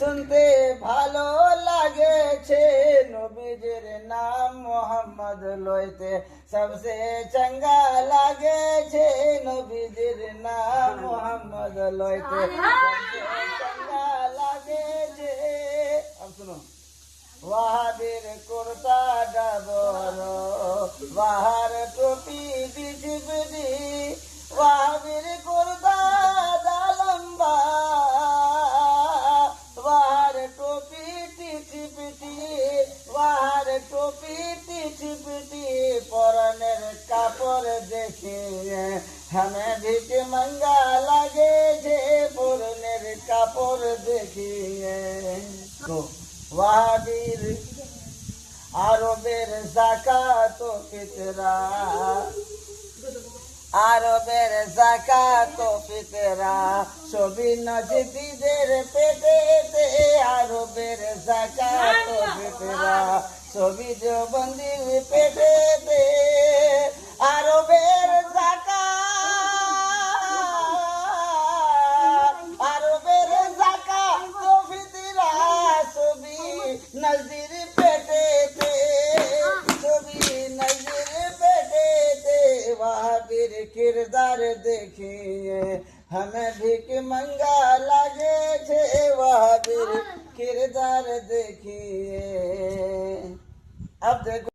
শুনতে ভালো লাগেছে নবীজির নাম মোহাম্মদ লইতে সবসে চঙ্গা লাগেছে নবীজির নাম মোহাম্মদ লইতে সবসে চঙ্গা লাগেছে। अब सुनो वाहाबीर कुर्ता डबर वाहार टोपी बिजी बिजी वाहाबीर कुर्ता लंबा वाहार टोपी टीची पिटी वाहार टोपी टीची पिटी परनेर कापड़ देखिए हमें भीख मंगा लगे जे परनेर कापड़ देखिए। वाहाबीर আরবের যাকাত ও ফিতরা আরবের যাকাত ও ফিতরা সবই নজদিদের পেটেতে আরবের যাকাত ও ফিতরা সবই দেওবন্দির পেটেতে আরবের আরবের যাকাত ও ফিতরা সবই নজদির পেটেতে সবই নজদির পেটেতে वाहाबीर किरदार देखिए हमें भीख मंगा लगे छे वाहाबीर किरदार देखिए। अब देखो